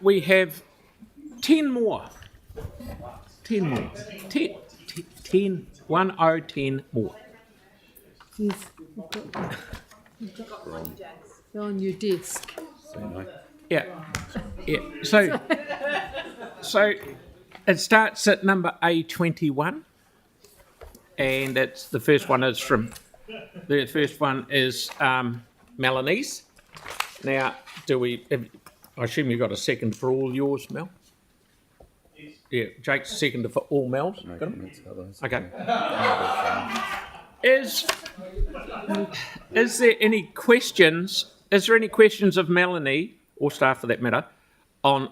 We have 10 more. 10 more. 10, 10, 1 0, 10 more. Yes, they're on your desk. Yeah. So it starts at number A21, and it's the first one is Melanie's. Now, I assume you got a second for all yours, Mel? Yeah, Jake's second for all Mel's. No Got 'em? comments otherwise. Okay. Is there any questions? Is there any questions of Melanie or staff for that matter on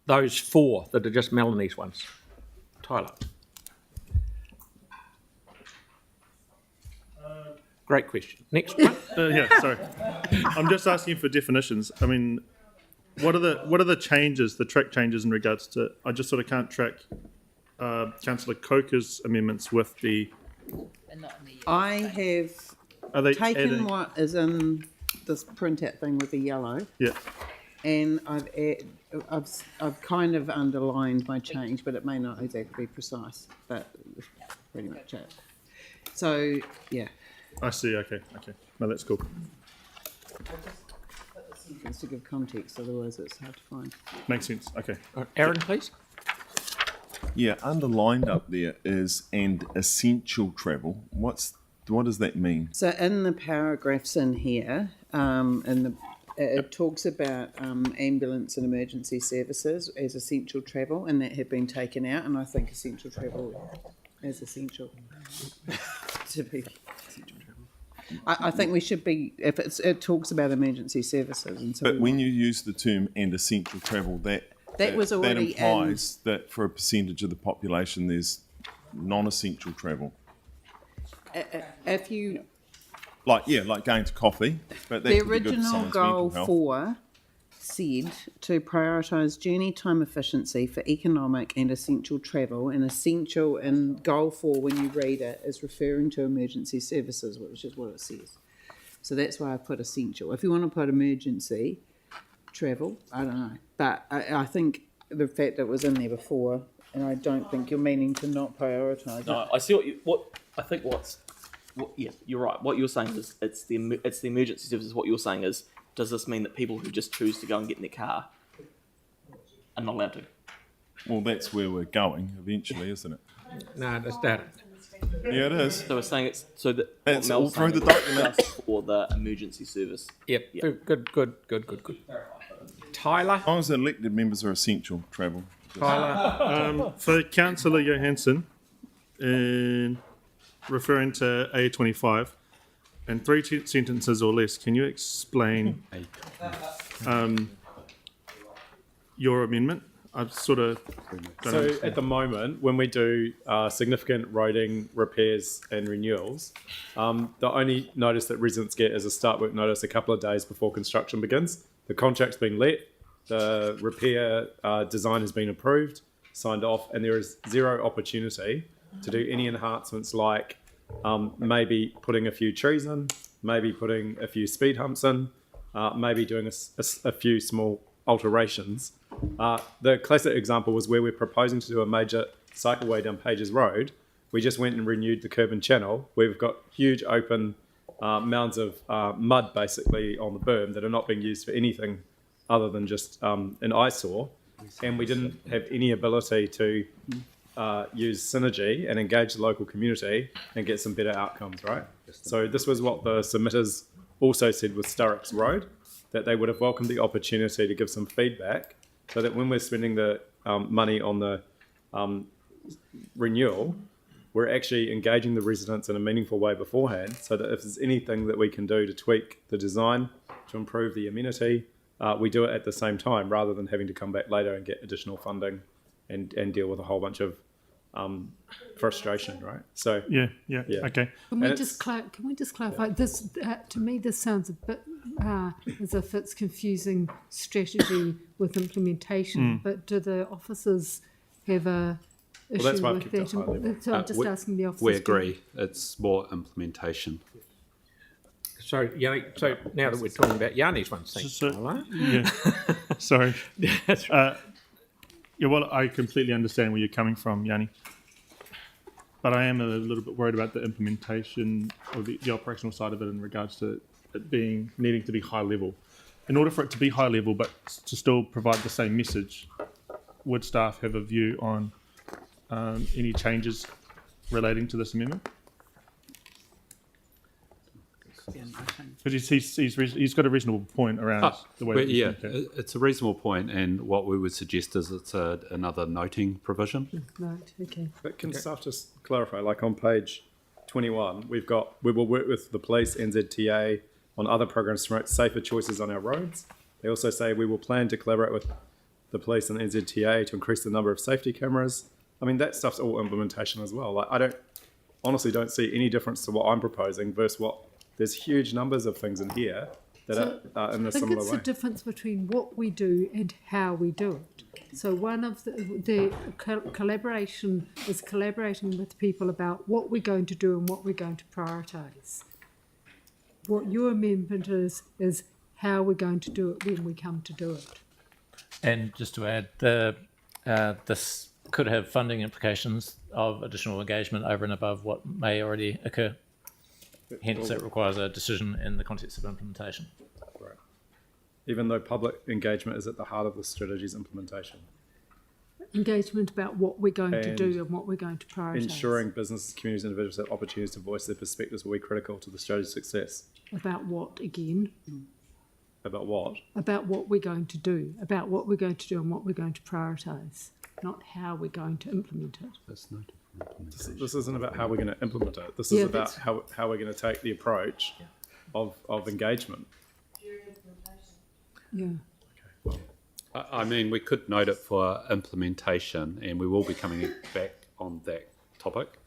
those 4 that are just Melanie's ones? Tyler. Great question. Next one. Sorry. I'm just asking for definitions. I mean, what are the changes, the track changes in regards to? I just sort of can't track Councillor Coker's amendments with the. I have Are they taken adding? what is in this printout thing with the yellow, Yeah. and I've kind of underlined my change, but it may not exactly be precise. But pretty much it. So yeah. I see. Okay. No, that's cool. Just to give context, otherwise it's hard to find. Makes sense. Okay. Aaron, please. Yeah, underlined up there is and essential travel. What does that mean? So in the paragraphs in here, it talks about ambulance and emergency services as essential travel, and that had been taken out. And I think essential travel is essential to be essential travel. I think we should be if it talks about emergency services, and so. But when you use the term and essential travel, that was already that implies that for a percentage of the population, there's non-essential travel. If you Like going to coffee, but that the could be good for original someone's goal mental health. 4 said to prioritise journey time efficiency for economic and essential travel, and essential in goal 4 when you read it is referring to emergency services, which is what it says. So that's why I put essential. If you want to put emergency travel, I don't know, but I think the fact that it was in there before, and I don't think you're meaning to not prioritise No, it. I see yeah, you're right. What you're saying is it's the emergency services. What you're saying is, does this mean that people who just choose to go and get in their car are not allowed to? Well, that's where we're going eventually, isn't it? No, that's that. Yeah, it is. So we're saying it's so that It's what all Mel's through saying the is document. just for the emergency service. Yep. Yeah. Good. Tyler. As long as the elected members are essential travel. Tyler. For Councillor Johansson, in referring to A25, in 3 sentences or less, can you explain your amendment? I've sort of. So at the moment, when we do significant roading repairs and renewals, the only notice that residents get is a start work notice a couple of days before construction begins. The contract's been let, the repair design has been approved, signed off, and there is zero opportunity to do any enhancements like maybe putting a few trees in, maybe putting a few speed humps in, maybe doing a few small alterations. The classic example was where we're proposing to do a major cycleway down Pages Road. We just went and renewed the curb and channel. We've got huge open mounds of mud basically on the berm that are not being used for anything other than just an eyesore. And we didn't have any ability to use synergy and engage the local community and get some better outcomes, right? So this was what the submitters also said with Sturrock's Road, that they would have welcomed the opportunity to give some feedback so that when we're spending the money on the renewal, we're actually engaging the residents in a meaningful way beforehand, so that if there's anything that we can do to tweak the design, to improve the amenity, we do it at the same time rather than having to come back later and get additional funding and deal with a whole bunch of frustration, right? So Yeah. Okay. Can we just clarify this? To me, this sounds a bit as if it's confusing strategy with implementation. But do the officers have a issue that's why I've with kept it that? high level. So I'm just asking the officers. We agree. It's more implementation. So now that we're talking about Yanni's one, thanks, So- Tyler. Yeah. Sorry. That's right. Yeah, well, I completely understand where you're coming from, Yanni. But I am a little bit worried about the implementation or the operational side of it in regards to it needing to be high level. In order for it to be high level, but to still provide the same message, would staff have a view on any changes relating to this amendment? Because he's got a reasonable point around the way. But that yeah, communicate. it's a reasonable point, and what we would suggest is it's another noting provision. Right, okay. But can staff just clarify, like on page 21, we will work with the police, NZTA, on other programs to promote safer choices on our roads. They also say we will plan to collaborate with the police and NZTA to increase the number of safety cameras. I mean, that stuff's all implementation as well. Like, I honestly don't see any difference to what I'm proposing versus what, there's huge numbers of things in here that are in a I think similar it's way. the difference between what we do and how we do it. So one of the collaboration is collaborating with people about what we're going to do and what we're going to prioritise. What your amendment is how we're going to do it when we come to do it. And just to add, this could have funding implications of additional engagement over and above what may already occur. Hence, it requires a decision in the context of implementation. Right. Even though public engagement is at the heart of the strategy's implementation. Engagement about what we're going to And do and what we're going to prioritise. Ensuring businesses, communities, and individuals have opportunities to voice their perspectives will be critical to the strategy's success. About what again? About what? About what we're going to do. About what we're going to do and what we're going to prioritise. Not how we're going to implement it. That's noted for implementation. This isn't about how we're going to implement it. This Yeah, is about how we're going to take the approach of engagement. Yeah. I mean, we could note it for implementation, and we will be coming back on that topic.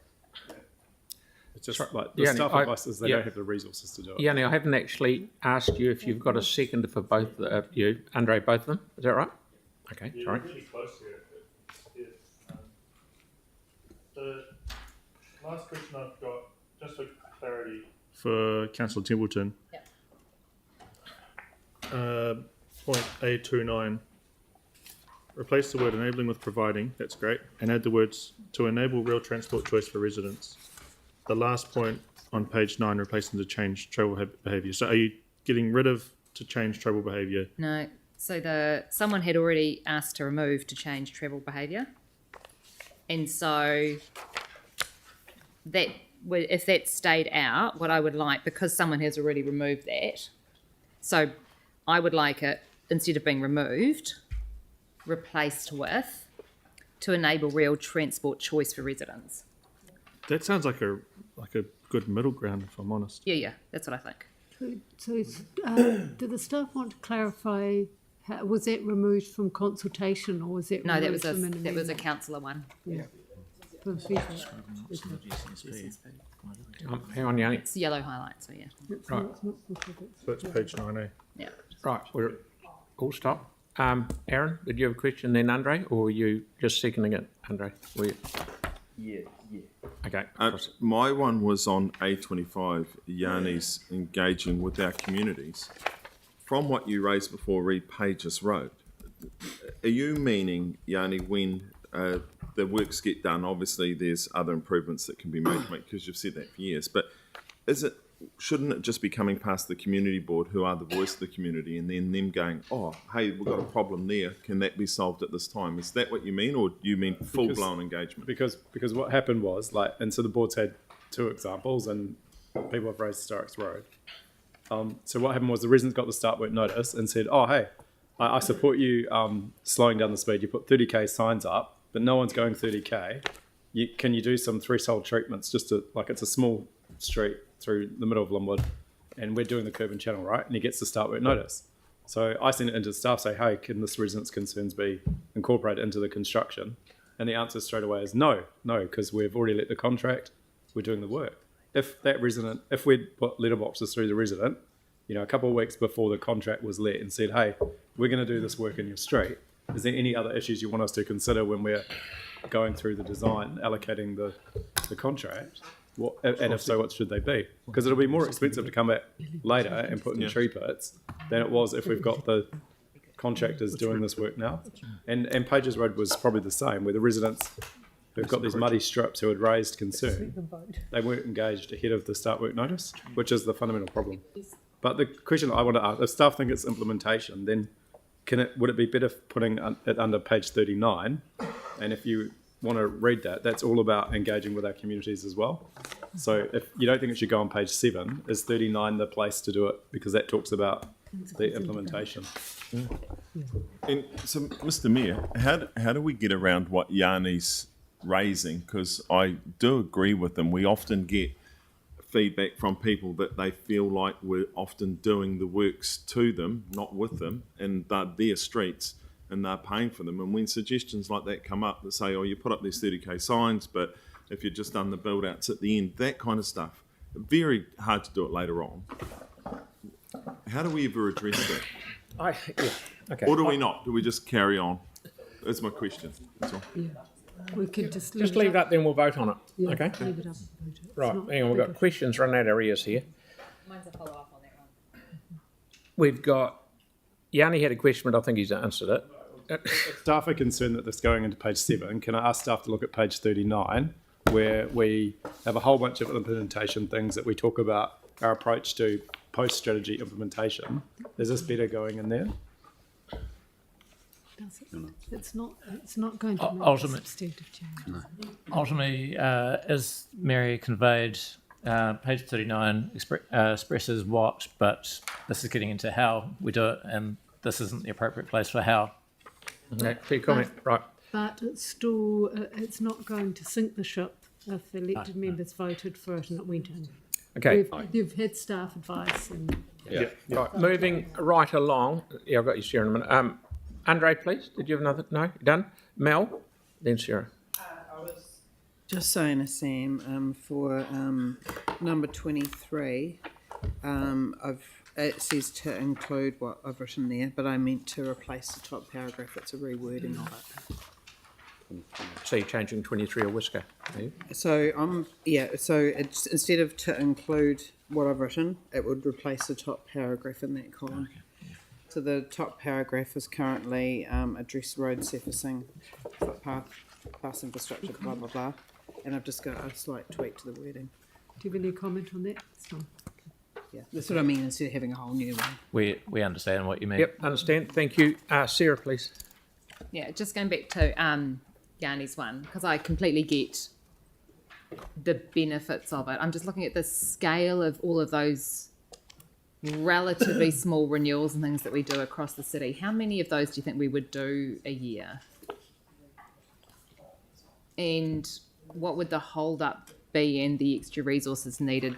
It's just like the Yeah, staff advice is they yeah. don't have the resources to do it. Yanni, I haven't actually asked you if you've got a second for both you, Andre, both of them. Is that right? Okay, sorry. Really close here. The last question I've got, just for clarity, for Councillor Templeton. Point A29. Replace the word enabling with providing, that's great, and add the words to enable real transport choice for residents. The last point on page 9, replacing to change travel behaviour. So are you getting rid of to change travel behaviour? No. So someone had already asked to remove to change travel behaviour. And so that if that stayed out, what I would like, because someone has already removed that, so I would like it, instead of being removed, replaced with to enable real transport choice for residents. That sounds like a good middle ground, if I'm honest. Yeah, that's what I think. So do the staff want to clarify, was that removed from consultation or was that No, removed that was from an a amendment? councillor one. Yeah. From feedback. Hang on, Yanni. It's yellow highlight, so yeah. It's Right. not- it's not specific. So that's page 9A. Yeah. Right, we're all stop. Aaron, did you have a question then, Andre, or were you just seconding it, Andre? Yeah. Okay. My one was on A25, Yanni's engaging with our communities. From what you raised before, read Pages Road. Are you meaning, Yanni, when the works get done, obviously there's other improvements that can be made, because you've said that for years, but shouldn't it just be coming past the community board, who are the voice of the community, and then them going, oh, hey, we've got a problem there, can that be solved at this time? Is that what you mean, or do you mean full-blown engagement? Because what happened was, and so the board's had 2 examples, and people have raised Starks Road. So what happened was the residents got the start work notice and said, oh, hey, I support you slowing down the speed. You put 30k signs up, but no one's going 30k. Can you do some threshold treatments just to, it's a small street through the middle of Linwood, and we're doing the curb and channel, right? And he gets the start work notice. So I sent it into the staff, say, hey, can this resident's concerns be incorporated into the construction? And the answer straight away is no, because we've already let the contract, we're doing the work. If we'd put letterboxes through the resident, a couple of weeks before the contract was let and said, hey, we're going to do this work in your street, is there any other issues you want us to consider when we're going through the design, allocating the contract? And if so, what should they be? Because it'll be more expensive to come back later and put in tree pits than it was if we've got the contractors doing this work now. And Pages Road was probably the same, where the residents who've got these muddy strips who had raised concern, they weren't engaged ahead of the start work notice, which is the fundamental problem. But the question I want to ask, if staff think it's implementation, then would it be better putting it under page 39? And if you want to read that, that's all about engaging with our communities as well. So if you don't think it should go on page 7, is 39 the place to do it? Because that talks about the implementation. And so, Mr. Mayor, how do we get around what Yanni's raising? Because I do agree with them. We often get feedback from people that they feel like we're often doing the works to them, not with them, and they're their streets and they're paying for them. And when suggestions like that come up that say, oh, you put up these 30k signs, but if you've just done the build outs at the end, that kind of stuff, very hard to do it later on. How do we ever address that? Okay. Or do we not? Do we just carry on? That's my question. That's all. Yeah. We could just Leave it up, then we'll vote on it. Yeah, Okay. leave it up. And vote it. It's Right. not Hang on, we've got questions running out of ears here. Mine's a follow up on that one. We've got Yanni had a question, but I think he's answered it. If staff are concerned that this is going into page 7, can I ask staff to look at page 39, where we have a whole bunch of implementation things that we talk about our approach to post-strategy implementation. Is this better going in there? It's not going to make a Ultimate- substantive change. Ultimately, as Mary conveyed, page 39 expresses what, but this is getting into how we do it, and this isn't the appropriate place for how. Okay, fair comment. Right. But it's still, it's not going to sink the ship if elected members voted for it and it went in. Okay. You've had staff advice and Right. Moving right along. Yeah, I've got you, Sarah, in a minute. Andre, please. Did you have another? No? Done? Mel? Then Sarah. Just saying to Sam, for number 23, it says to include what I've written there, but I meant to replace the top paragraph. It's a rewording of it. So you're changing 23 a whisker, are you? So so it's instead of to include what I've written, it would replace the top paragraph in that column. So the top paragraph is currently address road surfacing, footpath, bus infrastructure, blah blah blah, and I've just got a slight tweak to the wording. do you have any comment on that? It's fine. Yeah, that's what I mean. Instead of having a whole new one. We understand what you mean. Yep, understand. Thank you. Sarah, please. Yeah, just going back to Yanni's one, because I completely get the benefits of it. I'm just looking at the scale of all of those relatively small renewals and things that we do across the city. How many of those do you think we would do a year? And what would the hold up be and the extra resources needed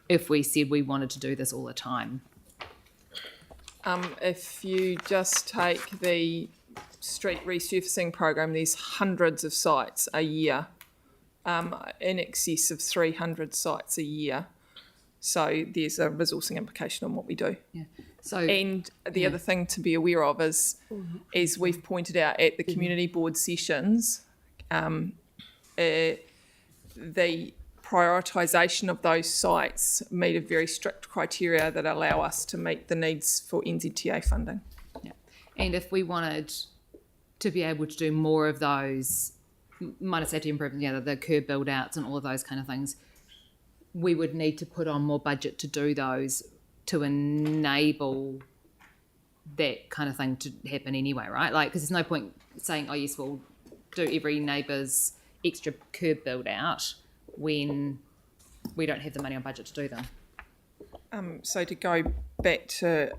if we said we wanted to do this all the time? If you just take the street resurfacing program, there's hundreds of sites a year, in excess of 300 sites a year. So there's a resourcing implication on what we do. Yeah. So And the other thing to be aware of is, as we've pointed out at the community board sessions, the prioritisation of those sites meet a very strict criteria that allow us to meet the needs for NZTA funding. yeah. And if we wanted to be able to do more of those minor safety improvements, the curb build outs and all of those kind of things, we would need to put on more budget to do those to enable that kind of thing to happen anyway, right? Like, because there's no point saying, oh yes, we'll do every neighbour's extra curb build out when we don't have the money on budget to do them. So to go back to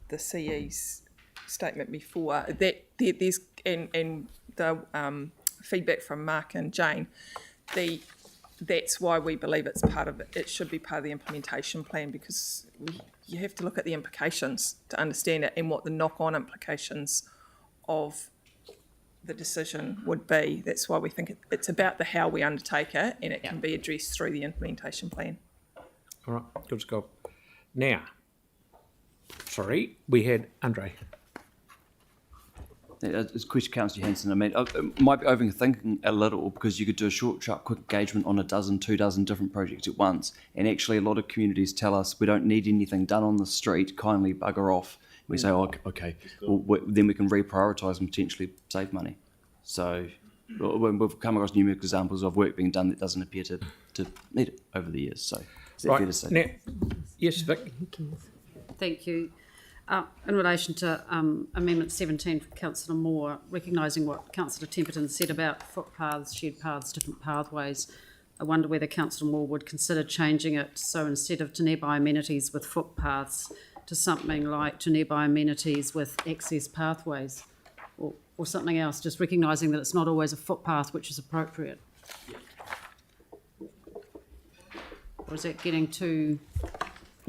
the CE's statement before, that there's and the feedback from Mark and Jane, that's why we believe it's part of it. It should be part of the implementation plan, because you have to look at the implications to understand it and what the knock-on implications of the decision would be. That's why we think it's about the how we undertake it, and it can be addressed through the implementation plan. All right, good scope. Now, sorry, we had Andre. It's a question, Councillor Hanson. I mean, it might be overthinking a little, because you could do a short, sharp, quick engagement on 2 dozen different projects at once. And actually, a lot of communities tell us we don't need anything done on the street, kindly bugger off. We say, oh, okay, well, then we can reprioritise and potentially save money. So when we've come across numerous examples of work being done that doesn't appear to need it over the years. So is that fair to say? Now, yes, Vic. Thank you. In relation to Amendment 17 from Councillor Moore, recognising what Councillor Temperton said about footpaths, shared paths, different pathways, I wonder whether Councillor Moore would consider changing it so instead of to nearby amenities with footpaths to something like to nearby amenities with access pathways or something else, just recognising that it's not always a footpath which is appropriate. Or is that getting too...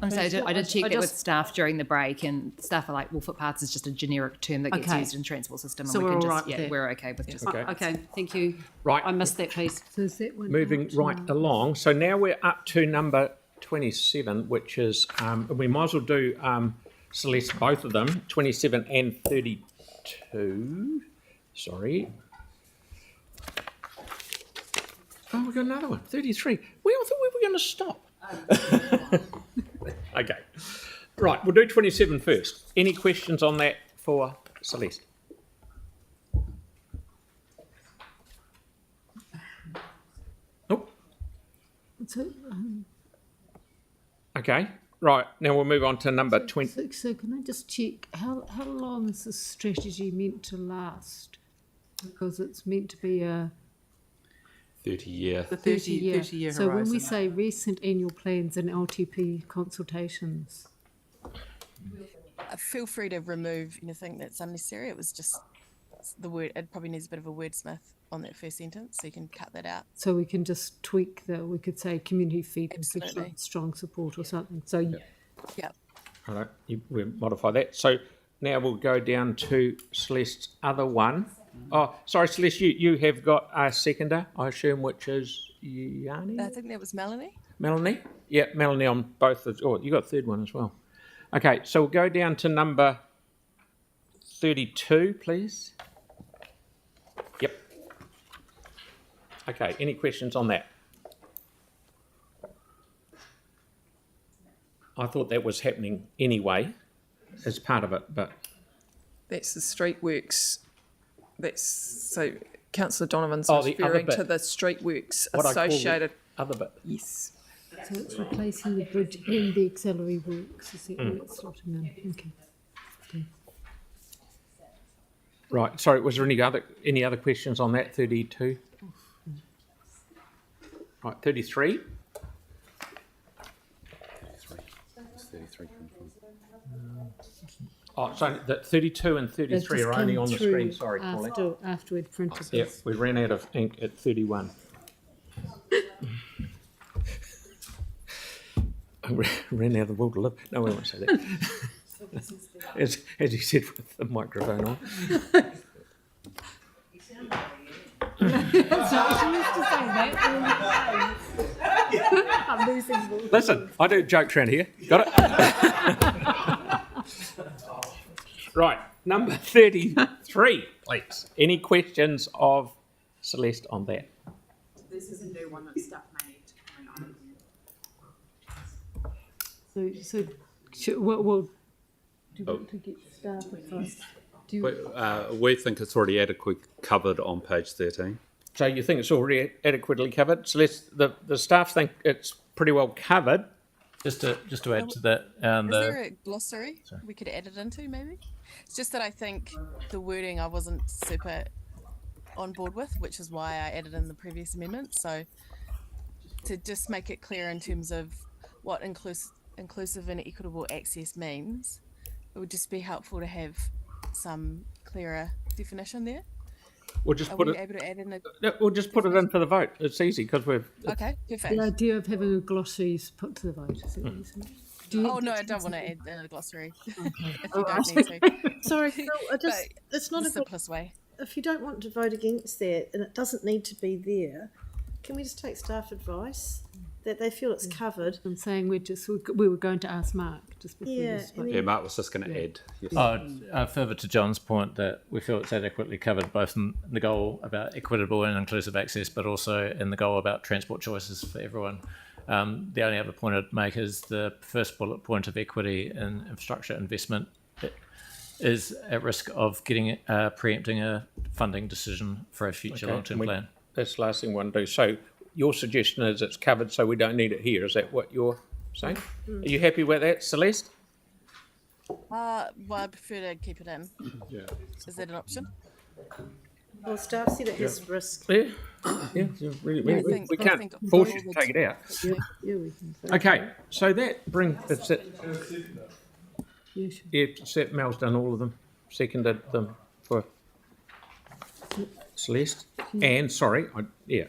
I did check that with staff during the break, and staff are like, "Well, footpaths is just a generic term that gets used in transport system, and So we we're can all just right with that. we're okay with just Okay, thank you. Right. I missed that piece. So is that one Moving out right now? along. So now we're up to number 27, which is, we might as well do, Celeste, both of them, 27 and 32. Sorry. Oh, we've got another one, 33. We all thought we were going to stop. Okay. Right, we'll do 27 first. Any questions on that for Celeste? Nope. So, Okay. Right, now we'll move on to number 20. so can I just check, how long is this strategy meant to last? Because it's meant to be a 30-year. The 30-year. 30-year So when we horizon. say recent annual plans and LTP consultations, Feel free to remove anything that's unnecessary. It was just the word. It probably needs a bit of a wordsmith on that first sentence, so you can cut that out. so we can just tweak we could say community feedback, Absolutely. strong support or something. So Yeah. All right, we'll modify that. So now we'll go down to Celeste's other one. Oh, sorry, Celeste, you have got a seconder, I assume, which is Yanni? I think that was Melanie. Melanie? Yeah, Melanie on both. You got a third one as well. Okay, so we'll go down to number 32, please. Yep. Okay, any questions on that? I thought that was happening anyway as part of it, but That's the street works. So Councillor Donovan's Oh, the other referring bit. to the street works what I call associated. the other bit. Yes. so it's replacing the bridge and the auxiliary works. Is that where it's slotting in? Okay. Right, sorry, was there any other questions on that, 32? Right, 33? 33 come from. Oh, so the 32 and 33 are only on the screen, sorry, Pauline. After we'd printed Yep, this. we ran out of ink at 31. I ran out of the will to live. No, we won't say that. as he said with the microphone on. I'm losing Listen, I do jokes around here. Got it? Right, number 33, please. Any questions of Celeste on that? This is a new one that staff may need to comment on. So, do you want to get started first? We think it's already adequately covered on page 13. So you think it's already adequately covered? Celeste, the staff think it's pretty well covered. Just to add to that, Is there a glossary we could add it into, maybe? It's just that I think the wording I wasn't super on board with, which is why I added in the previous amendment. So to just make it clear in terms of what inclusive and equitable access means, it would just be helpful to have some clearer definition there. We'll just Are put we it. able to add in a... We'll just put it in for the vote. It's easy because we've. Okay, perfect. The idea of having a glossary is put to the vote. Is that what you're saying? Do you- Oh, no, I don't want to add in a glossary if you don't need to. Sorry, Phil, But it's not the a simplest way. if you don't want to vote against that and it doesn't need to be there, can we just take staff advice that they feel it's covered? I'm saying we were going to ask Mark just before Yeah, you spoke. Yeah, Mark was just going to add. Yes. further to John's point that we feel it's adequately covered both in the goal about equitable and inclusive access, but also in the goal about transport choices for everyone. The only other point I'd make is the first bullet point of equity in infrastructure investment. is at risk of getting preempting a funding decision for a future long-term plan. That's the last thing we want to do. So your suggestion is it's covered, so we don't need it here. Is that what you're saying? Are you happy with that, Celeste? Well, I prefer to keep it in. Yeah. Is that an option? Well, staff said it has risk. Yeah. Yeah. I We can't force you to take it out. Yeah, we can. Okay, so that brings it's it. Yeah, sure. Yeah, Mel's done all of them, seconded them for Celeste. And sorry,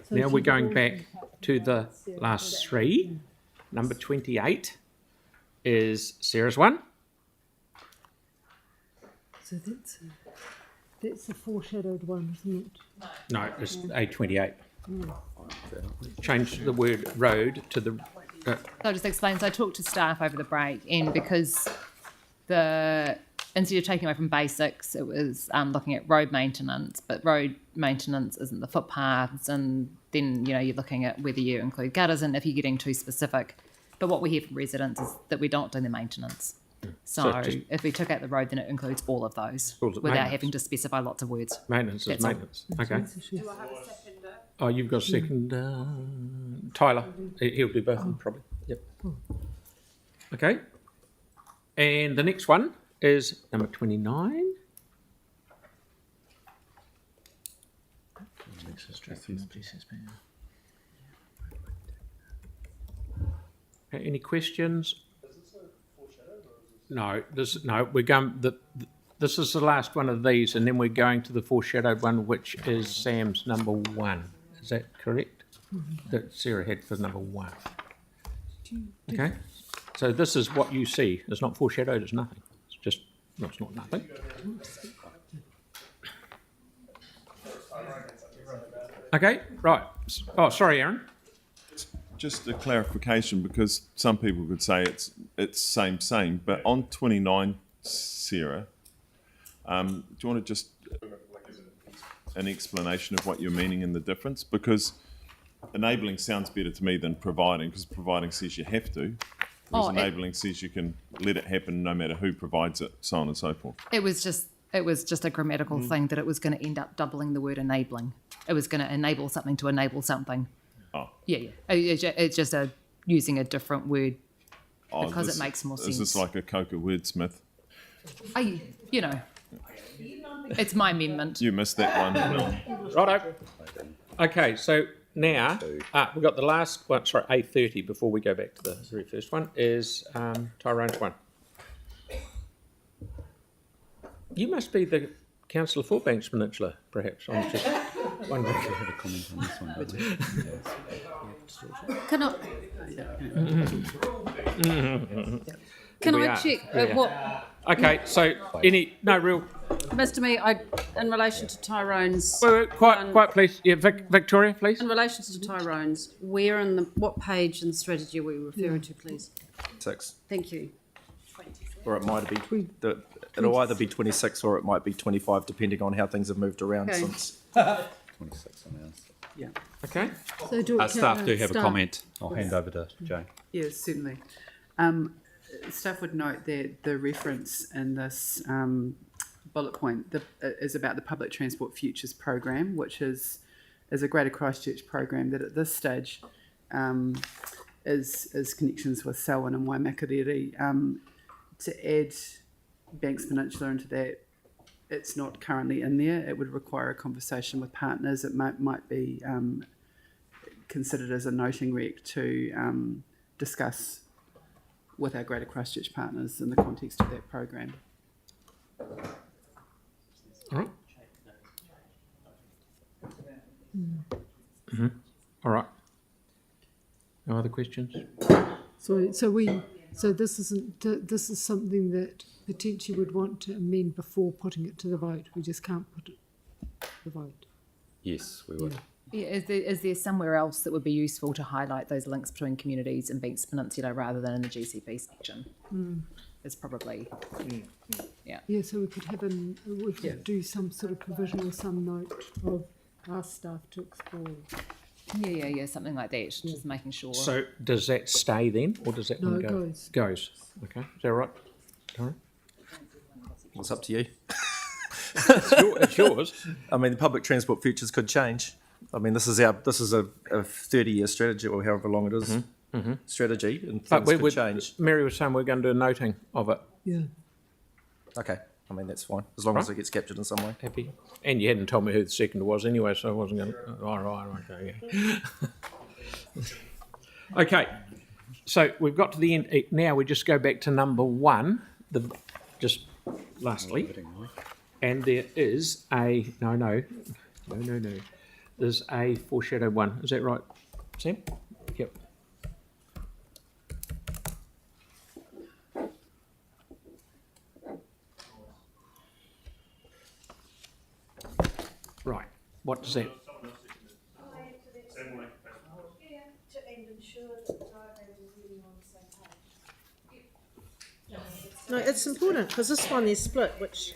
now we're going back to the last three. Number 28 is Sarah's one. So that's the foreshadowed one, isn't it? No, it's A28. Change the word road to the. I'll just explain. So I talked to staff over the break, and because instead of taking away from basics, it was looking at road maintenance, but road maintenance isn't the footpaths, and then you're looking at whether you include gutters and if you're getting too specific. But what we hear from residents is that we don't do the maintenance. So if we took out the road, then it includes all of those without having to specify lots of words. Maintenance is That's all. maintenance. Okay. Oh, you've got a second. Tyler, he'll do both of them probably. Yep. Okay. And the next one is number 29. Any questions? No, we're going. This is the last one of these, and then we're going to the foreshadowed one, which is Sam's number 1. Is that correct? That Sarah had for number 1. Okay. So this is what you see. It's not foreshadowed. It's nothing. It's just. No, it's not nothing. Okay. Right. Oh, sorry, Aaron. Just a clarification, because some people could say it's same, but on 29, Sarah, do you want to just an explanation of what you're meaning and the difference? Because enabling sounds better to me than providing, because providing says you have to, whereas enabling says you can let it happen no matter who provides it, so on and so forth. It was just a grammatical thing that it was going to end up doubling the word enabling. It was going to enable something to enable something. Oh. Yeah. It's just using a different word because it makes more sense. Is this like a Coca wordsmith? It's my amendment. You missed that one. Righto. Okay, so now we've got the last one. Sorry, A30. Before we go back to the very first one, is Tyrone's one. You must be the councillor for Banks Peninsula, perhaps. I'm just wondering. We have a comment on this one, don't we? Can I check what? Okay, so Mr. Mayor, in relation to Tyrone's. Wait, quiet, please. Yeah, Victoria, please. In relation to Tyrone's, what page in the strategy are we referring to, please? 6. Thank you. Or it might be it'll either be 26 or it might be 25, depending on how things have moved around since. 26 on ours. Yeah. Okay. So staff do have a comment. I'll hand over to Jane. Yes, certainly. Staff would note that the reference in this bullet point is about the Public Transport Futures program, which is a Greater Christchurch program that at this stage is connections with Selwyn and Waimakariri. To add Banks Peninsula into that, it's not currently in there. It would require a conversation with partners. It might be considered as a noting rec to discuss with our Greater Christchurch partners in the context of that program. All right. Mm-hmm. All right. No other questions? So this is something that potentially would want to amend before putting it to the vote. We just can't put it to the vote. Yes, we would. Yeah, is there somewhere else that would be useful to highlight those links between communities and Banks Peninsula rather than in the GCP section? It's probably, yeah. Yeah, so we could do some sort of provision or some note of our staff to explore. Yeah, something like that. Just making sure. So does that stay then, or does that one go? No, it goes. Goes. Okay, is that right? All right. It's up to you. It's yours. I mean, the public transport futures could change. I mean, this is a 30-year strategy, or however long it is, strategy, and But things could change. Mary was saying we're going to do a noting of it. Yeah. Okay, I mean that's fine as long as it gets captured in some way. Happy. And you hadn't told me who the second was anyway, so I wasn't going to. All right, okay, yeah. Okay, so we've got to the end. Now we just go back to number 1, just lastly. And there is a. No. There's a foreshadowed one. Is that right, Sam? Yep. Right. What does that? No, it's important because this one is split, which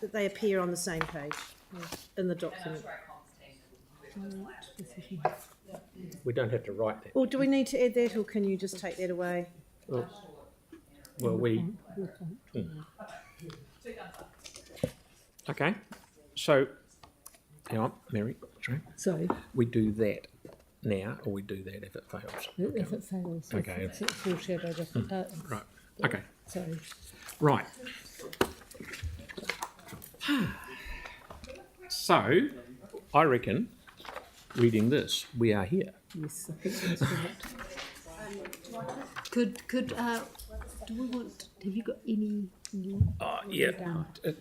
that they appear on the same page in the document. We don't have to write that. Or do we need to add that, or can you just take that away? Well, we. Okay. So, hang on, Mary. Sorry. We do that now, or we do that if it fails. If it fails. Okay. It's foreshadowed. Right. Okay. Sorry. Right. So, I reckon, reading this, we are here. Yes, I think that's right. Could do we want? Have you got any? Yeah.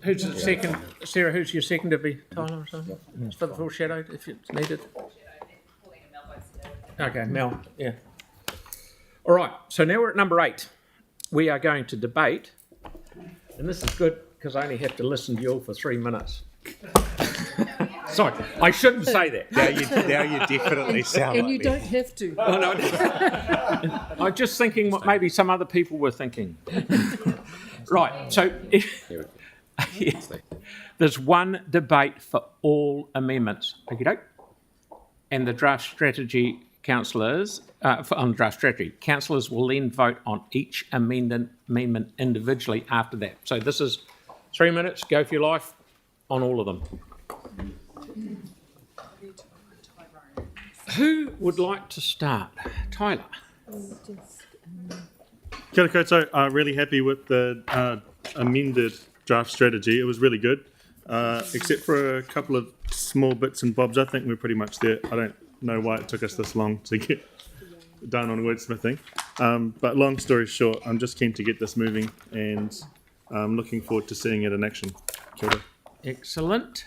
Who's the second? Sarah, who's your second to be Tyler or something? For the foreshadowed, if it's needed. Okay, Mel. Yeah. All right. So now we're at number 8. We are going to debate, and this is good because I only have to listen to you all for 3 minutes. Sorry, I shouldn't say that. Now you definitely sound And like you me. don't have to. Oh, no. I'm just thinking what maybe some other people were thinking. Right, so there's one debate for all amendments. Okey-doke. And the draft strategy councillors, on the draft strategy, councillors will then vote on each amendment individually after that. So this is 3 minutes, go for your life on all of them. Who would like to start? Tyler. Kia ora koutou, really happy with the amended draft strategy. It was really good, except for a couple of small bits and bobs. I think we're pretty much there. I don't know why it took us this long to get done on wordsmithing. But long story short, I'm just keen to get this moving, and I'm looking forward to seeing it in action. Kia ora. Excellent.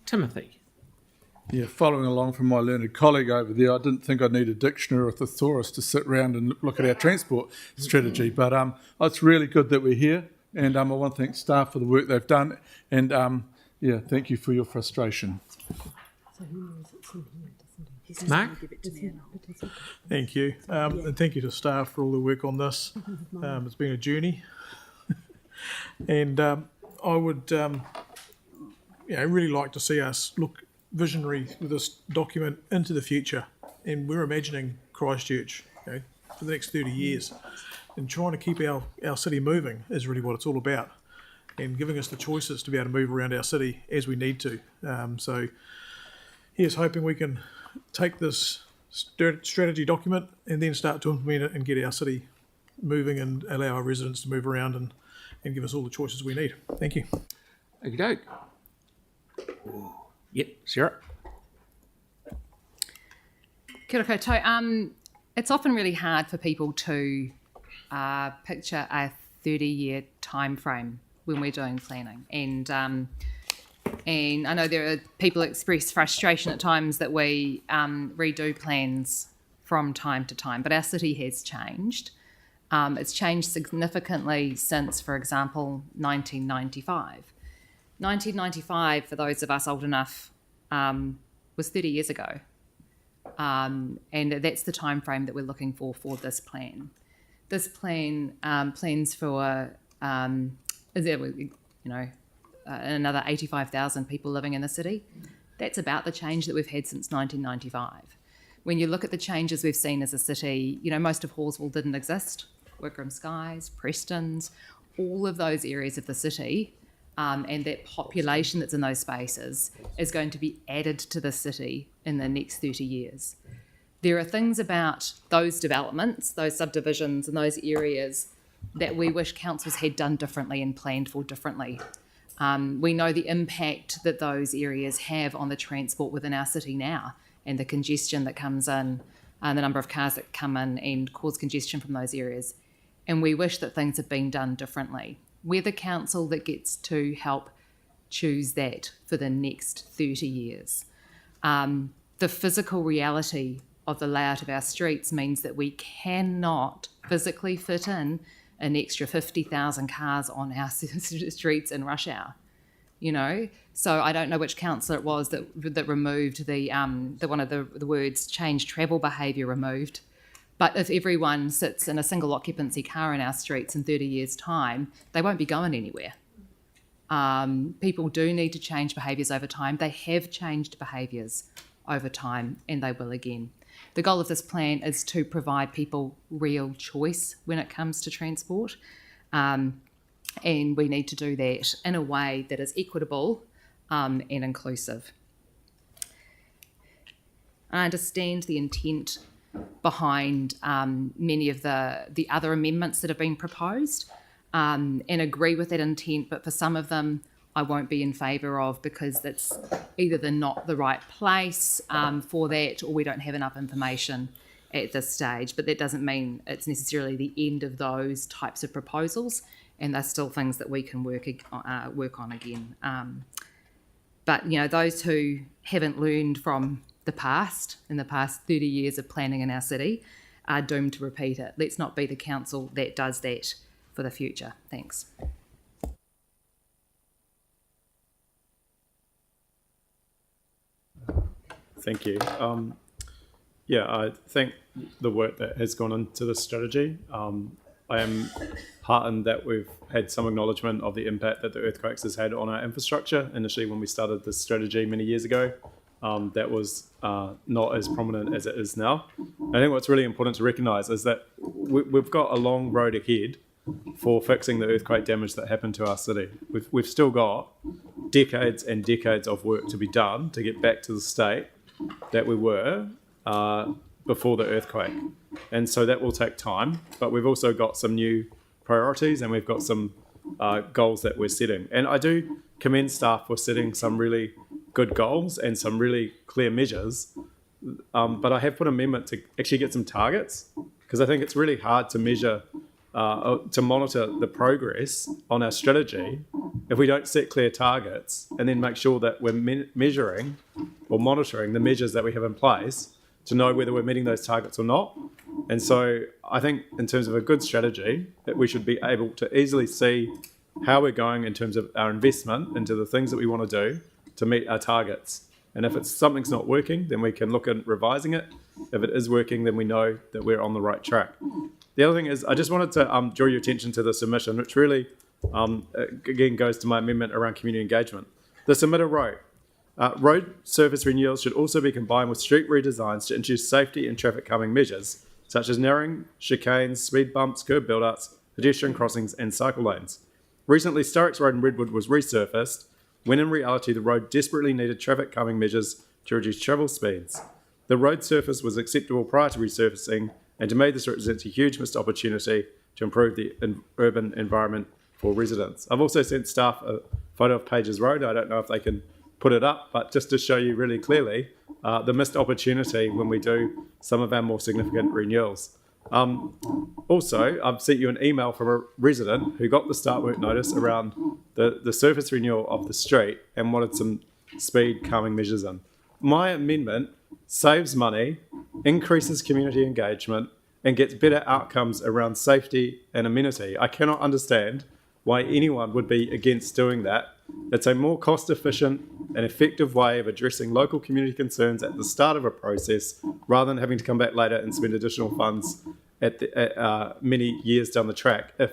Timothy. Yeah, following along from my learned colleague over there, I didn't think I'd need a dictionary or a thesaurus to sit around and look at our transport strategy, but it's really good that we're here, and I want to thank staff for the work they've done, and thank you for your frustration. Mark? Thank you, and thank you to staff for all the work on this. It's been a journey, and I would really like to see us look visionary with this document into the future, and we're imagining Christchurch for the next 30 years, and trying to keep our city moving is really what it's all about, and giving us the choices to be able to move around our city as we need to. So here's hoping we can take this strategy document and then start to implement it and get our city moving and allow our residents to move around and give us all the choices we need. Thank you. Okie doke. Yep, Sarah. Kia ora koutou. It's often really hard for people to picture a 30-year time frame when we're doing planning. And I know there are people express frustration at times that we redo plans from time to time, but our city has changed. It's changed significantly since, for example, 1995. 1995, for those of us old enough, was 30 years ago. And that's the time frame that we're looking for this plan. This plan plans for, another 85,000 people living in the city. That's about the change that we've had since 1995. When you look at the changes we've seen as a city, most of Hallsville didn't exist. Wickram Skies, Preston's, all of those areas of the city, and that population that's in those spaces is going to be added to the city in the next 30 years. There are things about those developments, those subdivisions and those areas that we wish councils had done differently and planned for differently. We know the impact that those areas have on the transport within our city now, and the congestion that comes in, and the number of cars that come in and cause congestion from those areas. And we wish that things had been done differently. We're the council that gets to help choose that for the next 30 years. The physical reality of the layout of our streets means that we cannot physically fit in an extra 50,000 cars on our streets in rush hour, you know? So I don't know which councillor it was that removed the one of the words change travel behaviour removed. But if everyone sits in a single occupancy car in our streets in 30 years' time, they won't be going anywhere. People do need to change behaviours over time. They have changed behaviours over time, and they will again. The goal of this plan is to provide people real choice when it comes to transport, and we need to do that in a way that is equitable and inclusive. I understand the intent behind many of the other amendments that have been proposed, and agree with that intent, but for some of them I won't be in favour of because it's either they're not the right place for that, or we don't have enough information at this stage. But that doesn't mean it's necessarily the end of those types of proposals, and they're still things that we can work on again. But you know, those who haven't learned from the past, in the past 30 years of planning in our city, are doomed to repeat it. Let's not be the council that does that for the future. Thanks. Thank you. I think the work that has gone into this strategy, I am heartened that we've had some acknowledgement of the impact that the earthquakes has had on our infrastructure. Initially, when we started this strategy many years ago, that was not as prominent as it is now. I think what's really important to recognise is that we've got a long road ahead for fixing the earthquake damage that happened to our city. We've still got decades and decades of work to be done to get back to the state that we were before the earthquake. And so that will take time, but we've also got some new priorities and we've got some goals that we're setting. And I do commend staff for setting some really good goals and some really clear measures, but I have put an amendment to actually get some targets, because I think it's really hard to measure, to monitor the progress on our strategy if we don't set clear targets and then make sure that we're measuring or monitoring the measures that we have in place to know whether we're meeting those targets or not. And so I think in terms of a good strategy, that we should be able to easily see how we're going in terms of our investment into the things that we want to do to meet our targets. And if something's not working, then we can look at revising it. If it is working, then we know that we're on the right track. The other thing is, I just wanted to draw your attention to the submission, which really, again, goes to my amendment around community engagement. The submitter wrote, road surface renewals should also be combined with street redesigns to introduce safety and traffic calming measures, such as narrowing, chicanes, speed bumps, curb build-ups, pedestrian crossings and cycle lanes. Recently, Sturrock's Road in Redwood was resurfaced, when in reality the road desperately needed traffic calming measures to reduce travel speeds. The road surface was acceptable prior to resurfacing, and to me this represents a huge missed opportunity to improve the urban environment for residents. I've also sent staff a photo of Pages Road. I don't know if they can put it up, but just to show you really clearly the missed opportunity when we do some of our more significant renewals. Also, I've sent you an email from a resident who got the start work notice around the surface renewal of the street and wanted some speed calming measures in. My amendment saves money, increases community engagement, and gets better outcomes around safety and amenity. I cannot understand why anyone would be against doing that. It's a more cost-efficient and effective way of addressing local community concerns at the start of a process, rather than having to come back later and spend additional funds at many years down the track, if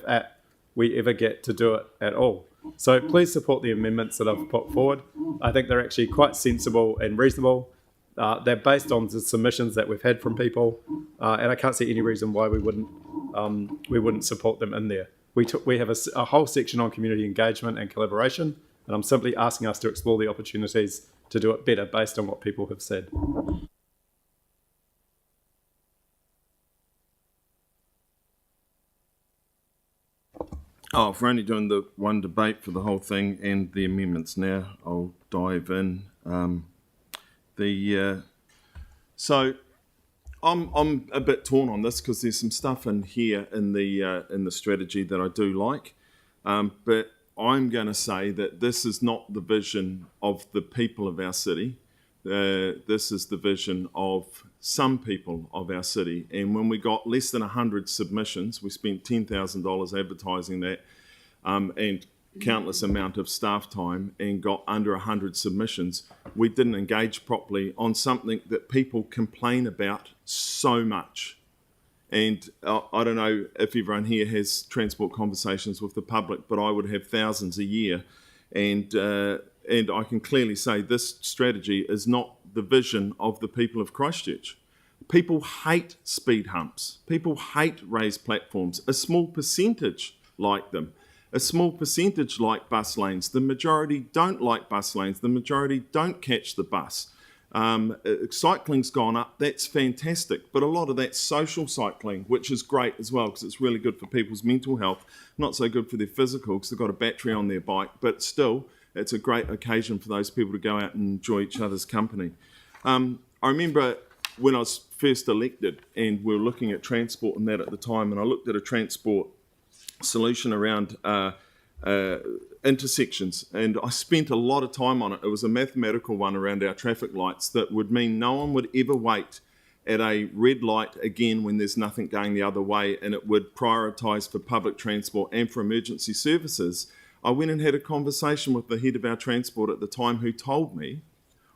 we ever get to do it at all. So please support the amendments that I've put forward. I think they're actually quite sensible and reasonable. They're based on the submissions that we've had from people, and I can't see any reason why we wouldn't we wouldn't support them in there. We have a whole section on community engagement and collaboration, and I'm simply asking us to explore the opportunities to do it better based on what people have said. Oh, if we're only doing the one debate for the whole thing and the amendments now, I'll dive in. So I'm a bit torn on this because there's some stuff in here in the strategy that I do like, but I'm going to say that this is not the vision of the people of our city. This is the vision of some people of our city. And when we got less than 100 submissions, we spent $10,000 advertising that and countless amount of staff time and got under 100 submissions. We didn't engage properly on something that people complain about so much. And I don't know if everyone here has transport conversations with the public, but I would have thousands a year. And I can clearly say this strategy is not the vision of the people of Christchurch. People hate speed humps. People hate raised platforms. A small percentage like them. A small percentage like bus lanes. The majority don't like bus lanes. The majority don't catch the bus. Cycling's gone up. That's fantastic. But a lot of that's social cycling, which is great as well because it's really good for people's mental health. Not so good for their physical because they've got a battery on their bike. But still, it's a great occasion for those people to go out and enjoy each other's company. I remember when I was first elected and we were looking at transport and that at the time, and I looked at a transport solution around intersections, and I spent a lot of time on it. It was a mathematical one around our traffic lights that would mean no one would ever wait at a red light again when there's nothing going the other way, and it would prioritise for public transport and for emergency services. I went and had a conversation with the head of our transport at the time who told me,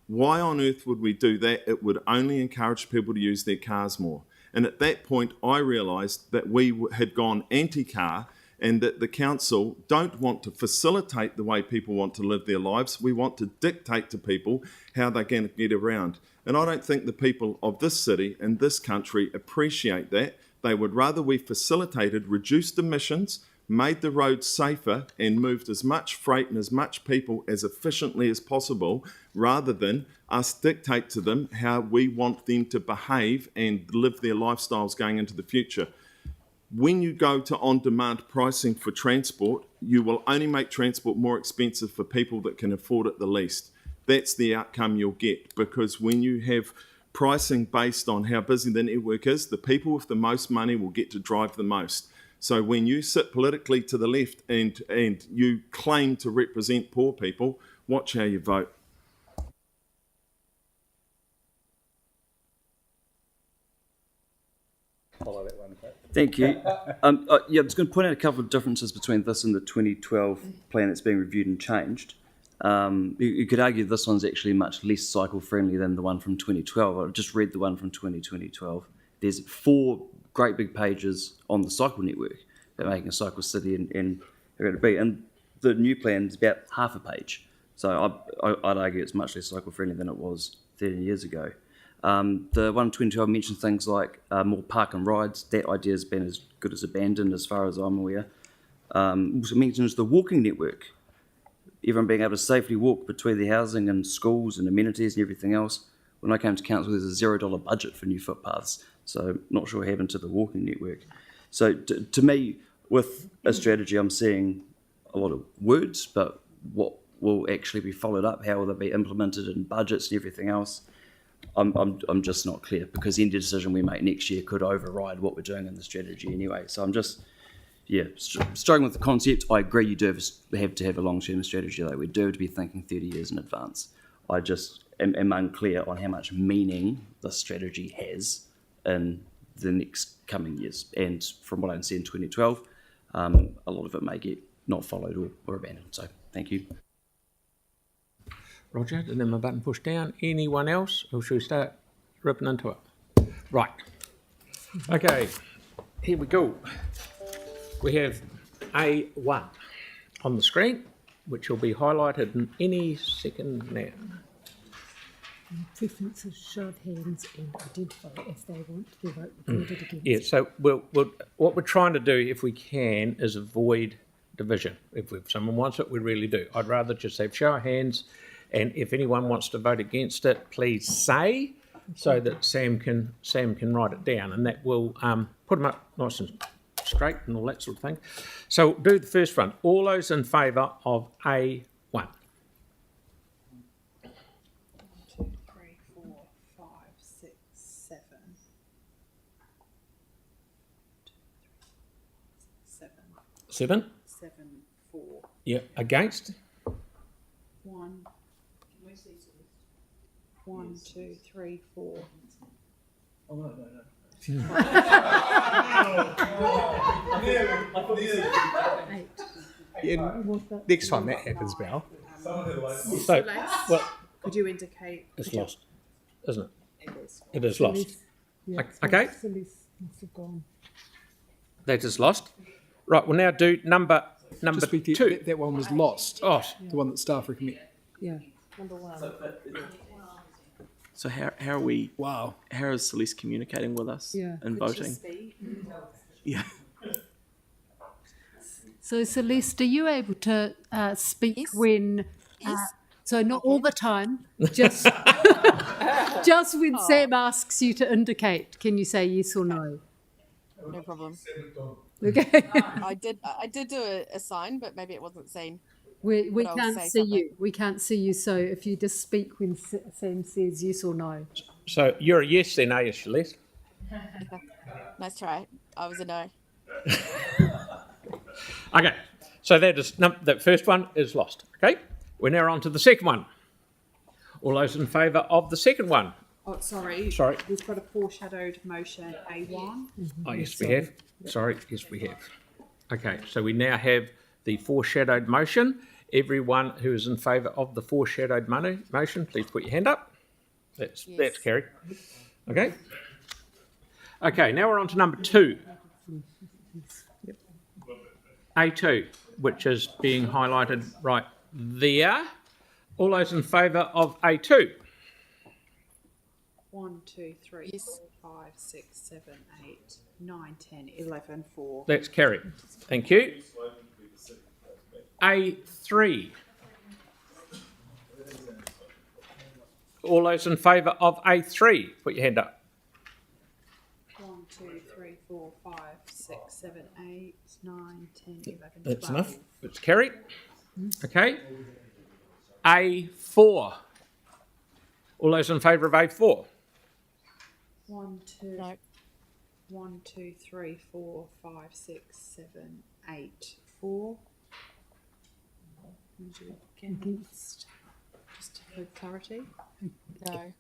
why on earth would we do that? It would only encourage people to use their cars more. And at that point, I realised that we had gone anti-car and that the council don't want to facilitate the way people want to live their lives. We want to dictate to people how they're going to get around. And I don't think the people of this city and this country appreciate that. They would rather we facilitated reduced emissions, made the roads safer and moved as much freight and as much people as efficiently as possible, rather than us dictate to them how we want them to behave and live their lifestyles going into the future. When you go to on-demand pricing for transport, you will only make transport more expensive for people that can afford it the least. That's the outcome you'll get, because when you have pricing based on how busy the network is, the people with the most money will get to drive the most. So when you sit politically to the left and you claim to represent poor people, watch how you vote. Follow that one, Pat. Thank you. Yeah, I'm just going to point out a couple of differences between this and the 2012 plan that's being reviewed and changed. You could argue this one's actually much less cycle-friendly than the one from 2012. I've just read the one from 2012. There's 4 great big pages on the cycle network about making a cycle city and how it be. And the new plan is about half a page. So I'd argue it's much less cycle-friendly than it was 30 years ago. The one in 2012 mentioned things like more park and rides. That idea has been as good as abandoned as far as I'm aware. Also mentions the walking network. Everyone being able to safely walk between the housing and schools and amenities and everything else. When I came to council, there's a $0 budget for new footpaths. So not sure what happened to the walking network. So to me, with a strategy, I'm seeing a lot of words, but what will actually be followed up? How will they be implemented in budgets and everything else? I'm just not clear, because any decision we make next year could override what we're doing in the strategy anyway. So I'm just, struggling with the concept. I agree you do have to have a long-term strategy, like we do have to be thinking 30 years in advance. I just am unclear on how much meaning this strategy has in the next coming years. And from what I can see in 2012, a lot of it may get not followed or abandoned. So thank you. Roger, and then my button pushed down. Anyone else, or should we start ripping into it? Right. Okay, here we go. We have A1 on the screen, which will be highlighted in any second now. Preference is show of hands and identify if they want their vote recorded against. Yeah, so what we're trying to do, if we can, is avoid division. If someone wants it, we really do. I'd rather just have show of hands, and if anyone wants to vote against it, please say, so that Sam can write it down, and that will put them up nice and straight and all that sort of thing. So do the first one. All those in favour of A1. 1, 2, 3, 4, 5, 6, 7. 7. 7, 4. Yeah. Against? 1, 2, 3, 4. Oh, no. Yeah, next time that happens, Val. So, well, Could you indicate? it's lost, isn't it? It is. It is lost. Yeah, Okay. Celeste must have gone. That is lost. Right, we'll now do number Just be 2. that one was lost. Oh, The one that staff recommend. Yeah. Number 1. So how are we? Wow. How is Celeste communicating with us Yeah. and voting? Yeah. So Celeste, are you able to speak Yes. when? Yes. So not all the time, just just when Sam asks you to indicate. Can you say yes or no? No problem. Okay. I did do a sign, but maybe it wasn't seen. We But I'll can't say see something. you. We can't see you. So if you just speak when Sam says yes or no. so you're a yes then, are you, Celeste? Nice try. I was a no. Okay, so that is that first one is lost. Okay, we're now on to the second one. All those in favour of the second one? Oh, sorry. Sorry. We've got a foreshadowed motion A1. Oh, yes, we have. Sorry, yes, we have. Okay, so we now have the foreshadowed motion. Everyone who is in favour of the foreshadowed motion, please put your hand up. That's carried. Okay. Okay, now we're on to number 2. A2, which is being highlighted right there. All those in favour of A2? 1, 2, 3, 4, 5, 6, 7, 8, 9, 10, 11, 4. That's carried. Thank you. A3. All those in favour of A3, put your hand up. 1, 2, 3, 4, 5, 6, 7, 8, 9, 10, 11, 12. That's enough. It's carried. Okay. A4. All those in favour of A4? 1, 2, No. 1, 2, 3, 4, 5, 6, 7, 8, 4. Against. Just for clarity. No.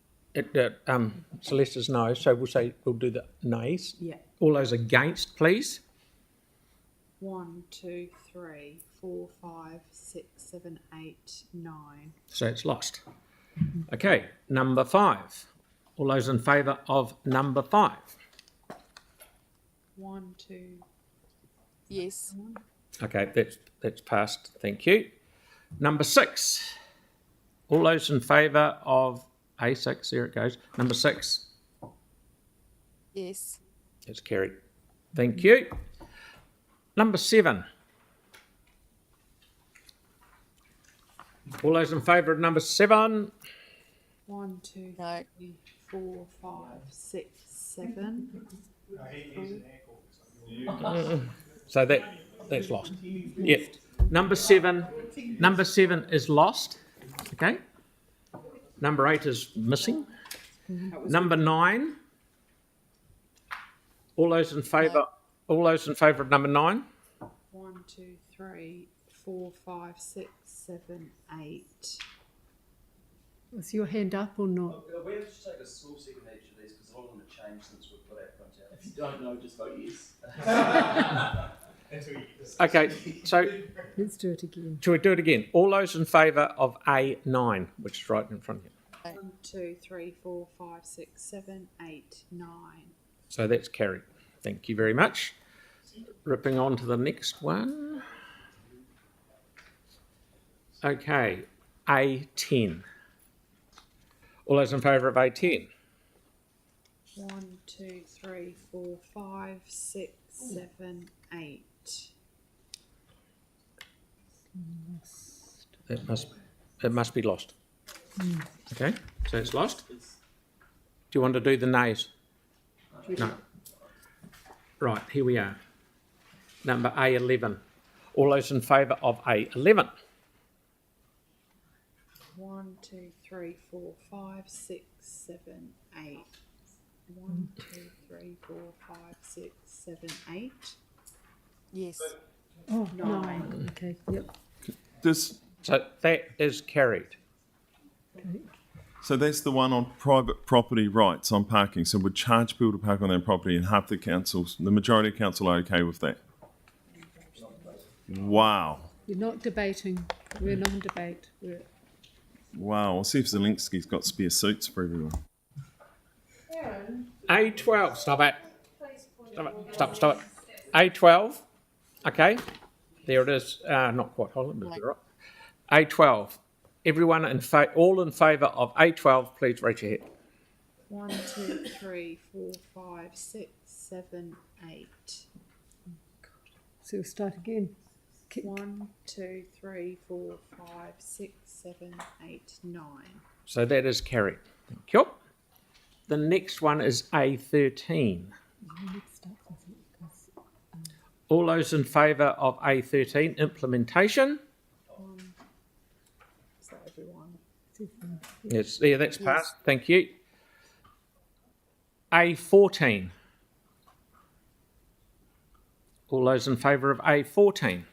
Celeste is no, so we'll do the nays. Yeah. All those against, please. 1, 2, 3, 4, 5, 6, 7, 8, 9. So it's lost. Okay, number 5. All those in favour of number 5? 1, 2. Yes. Okay, that's passed. Thank you. Number 6. All those in favour of A6, there it goes. Number 6. Yes. It's carried. Thank you. Number 7. All those in favour of number 7? 1, 2, No. 3, 4, 5, 6, 7. So that's lost. Yep. Number 7 is lost. Okay. Number 8 is missing. Number 9. All those in favour of number 9? 1, 2, 3, 4, 5, 6, 7, 8. Was your hand up or not? We have to take a small second each of these because a lot of them have changed since we've put our front out. If you don't know, just vote yes. Okay, so Let's do it again. shall we do it again? All those in favour of A9, which is right in front of you. 1, 2, 3, 4, 5, 6, 7, 8, 9. So that's carried. Thank you very much. Ripping on to the next one. Okay, A10. All those in favour of A10? 1, 2, 3, 4, 5, 6, 7, 8. It must be lost. Okay, so it's lost. Do you want to do the nays? No. Right, here we are. Number A11. All those in favour of A11? 1, 2, 3, 4, 5, 6, 7, 8. 1, 2, 3, 4, 5, 6, 7, 8. Yes. Oh, 9. Okay, yep. So that is carried. So that's the one on private property rights on parking. So we'd charge people to park on their property, and half the councils, the majority of council are okay with that. Wow. You're not debating. We're not in debate. Wow. I'll see if Zelensky's got spare suits for everyone. A12, stop it. Stop it. A12, okay. There it is. Not quite, hold on. Right. A12. Everyone all in favour of A12, please raise your hand. 1, 2, 3, 4, 5, 6, 7, 8. So we'll start again. 1, 2, 3, 4, 5, 6, 7, 8, 9. So that is carried. Thank you. The next one is A13. All those in favour of A13, implementation? Is that everyone? Yes, yeah, that's passed. Thank you. A14. All those in favour of A14?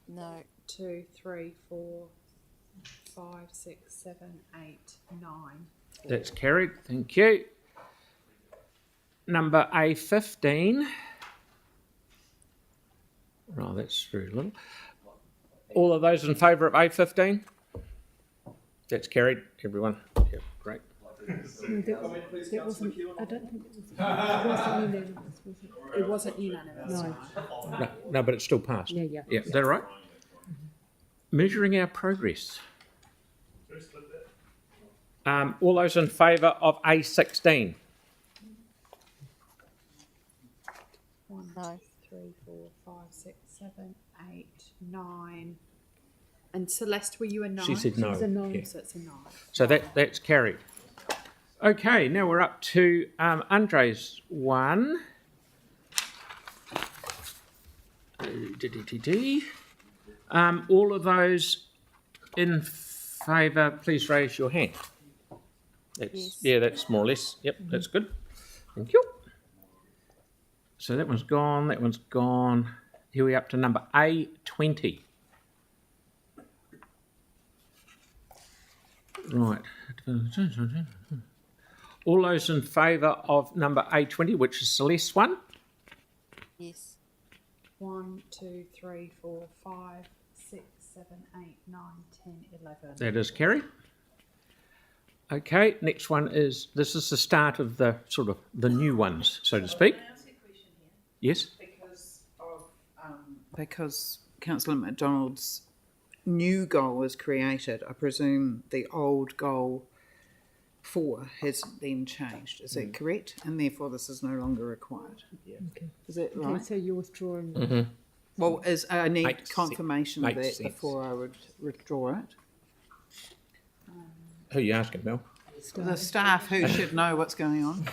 No. 2, 3, 4, 5, 6, 7, 8, 9. That's carried. Thank you. Number A15. Oh, that's very little. All of those in favour of A15? That's carried. Everyone? Yeah, great. No, that wasn't, I don't think it was. It wasn't unanimous. No. No, but it's still passed. Yeah. Yeah, is that right? Measuring our progress. All those in favour of A16? 1, 2, 3, 4, 5, 6, 7, 8, 9. And Celeste, were you a 9? She said no. She was a 9. Yeah. So it's a 9. So that's carried. Okay, now we're up to Andre's one. All of those in favour, please raise your hand. Yeah, that's more or less. Yep, that's good. Thank you. So that one's gone, that one's gone. Here we're up to number A20. Right. All those in favour of number A20, which is Celeste's one? Yes. 1, 2, 3, 4, 5, 6, 7, 8, 9, 10, 11. That is carried. Okay, next one is, this is the start of the sort of the new ones, so to speak. Can I ask a question here? Yes? Because Councillor McDonald's new goal was created, I presume the old goal 4 has then changed. Is that correct? And therefore this is no longer required. Yeah. Okay. Is that Okay, right? so you're withdrawing. Mm-hmm. Well, I need Makes confirmation of that makes sense. before I would withdraw it. Who are you asking, Mel? The staff who should know what's going on.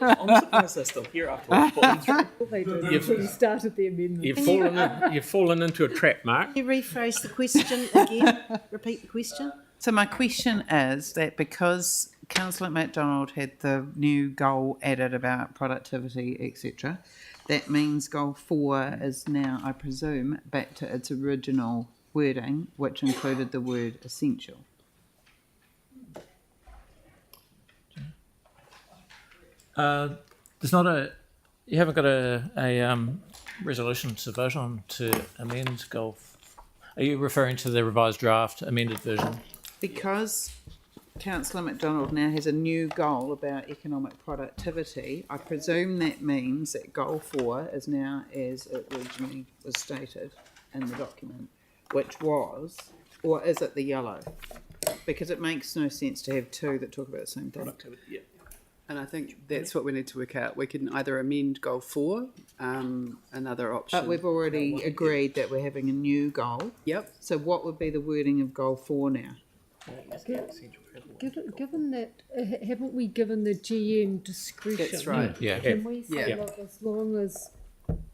I'm surprised they're still here after all They did. You've- We started the amendment. You've fallen into a trap, Mark. Can you rephrase the question again? Repeat the question. So my question is that because Councillor MacDonald had the new goal added about productivity, etc., that means goal 4 is now, I presume, back to its original wording, which included the word essential. There's not you haven't got a resolution to vote on to amend goal. Are you referring to the revised draft amended version? Because Councillor MacDonald now has a new goal about economic productivity, I presume that means that goal 4 is now as it originally was stated in the document, which was, or is it the yellow? Because it makes no sense to have two that talk about the same thing. Yeah. And I think that's what we need to work out. We can either amend goal 4, another option. But we've already agreed that we're having a new goal. Yep. So what would be the wording of goal 4 now? Given that, haven't we given the GM discretion? That's right. Yeah. Can we say, Yeah. look, as long as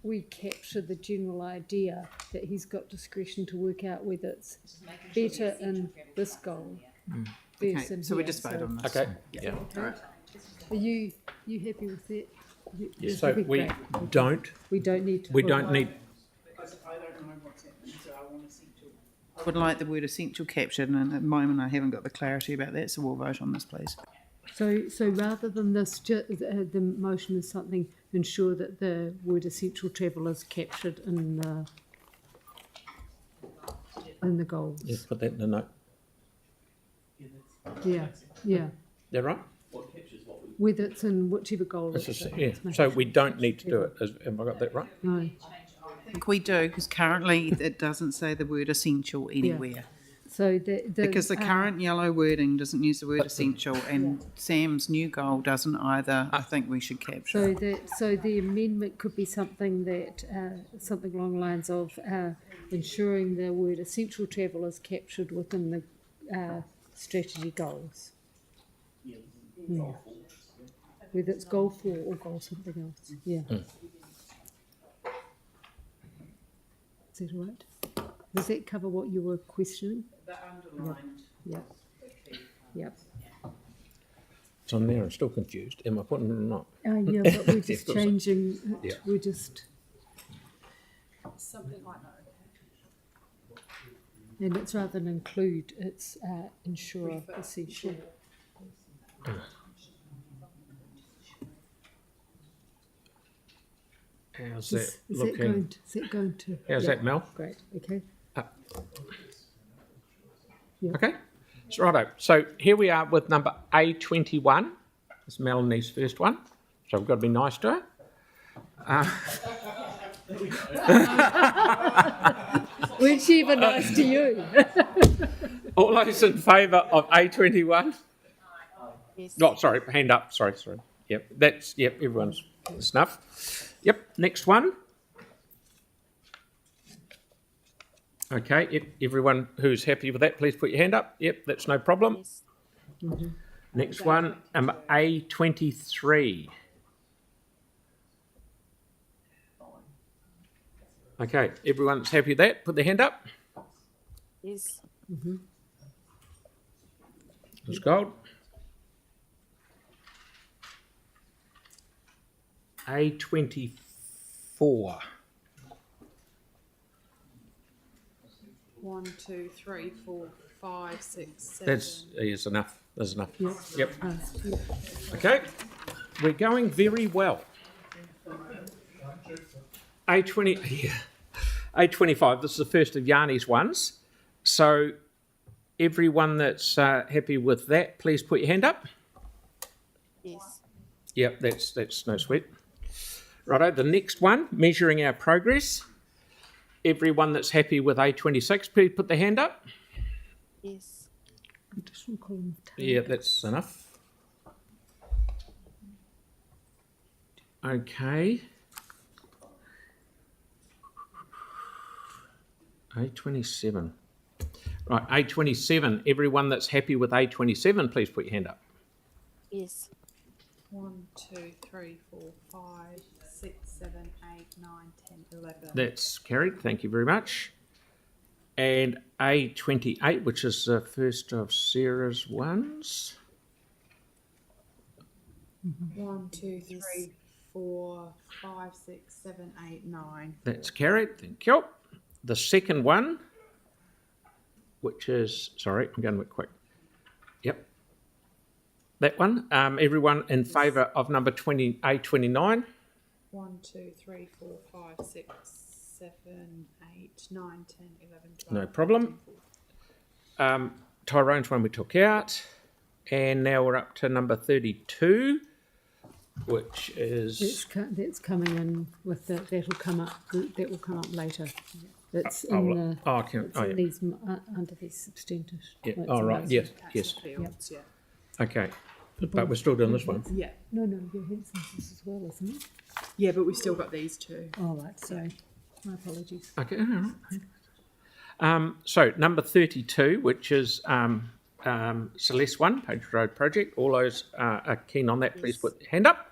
we capture the general idea that he's got discretion to work out whether it's better in this goal Okay, versus in so we here. just vote on this. Okay. Yeah. Okay. Are you happy with that? You're So happy? we Great. don't. We don't need to. We vote don't on need. Because I don't know what's happening, so I want essential. I would like the word essential captured, and at the moment I haven't got the clarity about that, so we'll vote on this, please. So rather than this, the motion is something, ensure that the word essential travel is captured in the goals. Yeah, put that in the note. Yeah, yeah. They're right. Whether it's in whichever goal. This it's is, in. yeah. So we don't need to do it. Have I got that right? No. I think we do, because currently it doesn't say the word essential anywhere. So Because the current yellow wording doesn't use the word essential, and Sam's new goal doesn't either. I think we should capture. So the amendment could be something that something along the lines of ensuring the word essential travel is captured within the strategy goals. Yeah. Whether it's goal 4 or goal something else. Yeah. Is that all right? Does that cover what you were questioning? The underlined. Yep. Yep. It's on there. I'm still confused. Am I putting it or not? Yeah, but we're just Yeah, changing it. Yeah. We're just, Something like that. and it's rather than include, it's ensure essential. How's that Is looking? that going to? How's yeah, that, Mel? Great, okay. Okay. So righto. So here we are with number A21. It's Melanie's first one. So we've got to be nice to her. Weren't she even nice to you? All those in favour of A21? Yes. Oh, sorry, hand up. Sorry. Yep, everyone's snuff. Yep, next one. Okay, everyone who's happy with that, please put your hand up. Yep, that's no problem. Yes. Next one, A23. Okay, everyone's happy with that, put their hand up. Yes. It's gold. A24. 1, 2, 3, 4, 5, 6, 7. That's enough. There's enough. Yep. Yep. Okay, we're going very well. A25, this is the first of Yanni's ones. So everyone that's happy with that, please put your hand up. Yes. Yep, that's no sweat. Righto, the next one, measuring our progress. Everyone that's happy with A26, please put their hand up. Yes. Additional column of Yeah, that's enough. Okay. A27. Right, A27. Everyone that's happy with A27, please put your hand up. Yes. 1, 2, 3, 4, 5, 6, 7, 8, 9, 10, 11. That's carried. Thank you very much. And A28, which is the first of Sarah's ones. 1, 2, 3, 4, 5, 6, 7, 8, 9. That's carried. Thank you. The second one, which is, sorry, I'm going a bit quick. Yep. That one. Everyone in favour of number A29? 1, 2, 3, 4, 5, 6, 7, 8, 9, 10, 11, 12. No problem. Tyrone's one we took out. And now we're up to number 32, which is... That's coming in with that will come up later. It's Oh, in well, the, oh, I can, it's oh, in yeah. these, under these substantive. Yeah. It's Oh, in right, those- yes, yes. Yeah. Okay, but we're still doing this one. Yeah. No, your Henson's as well, isn't it? Yeah, but we've still got these two. Oh, right, sorry. My apologies. Okay, all right. So number 32, which is Celeste 1, Page Road Project. All those are keen on that, please put your hand up.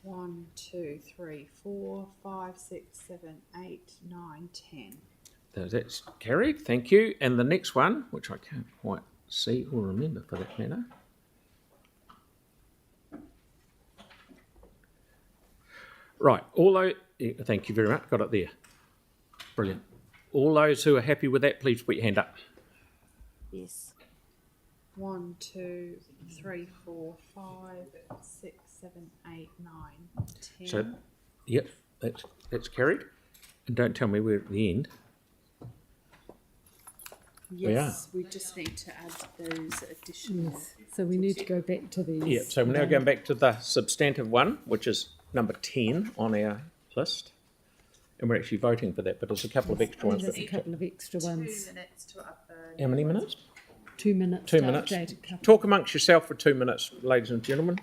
1, 2, 3, 4, 5, 6, 7, 8, 9, 10. That's carried, thank you. And the next one, which I can't quite see or remember for that matter. Right, thank you very much, got it there. Brilliant. All those who are happy with that, please put your hand up. Yes. 1, 2, 3, 4, 5, 6, 7, 8, 9, 10. So, yep, that's carried. And don't tell me we're at the end. Yes, we just need to add those additional. Yes, so we need to go back to these. Yeah, so we're now going back to the substantive one, which is number 10 on our list. And we're actually voting for that, but there's a couple of extra ones. There's a couple of extra ones. 2 minutes to upload. How many minutes? 2 minutes. 2 to minutes. update a couple. Talk amongst yourself for 2 minutes, ladies and gentlemen.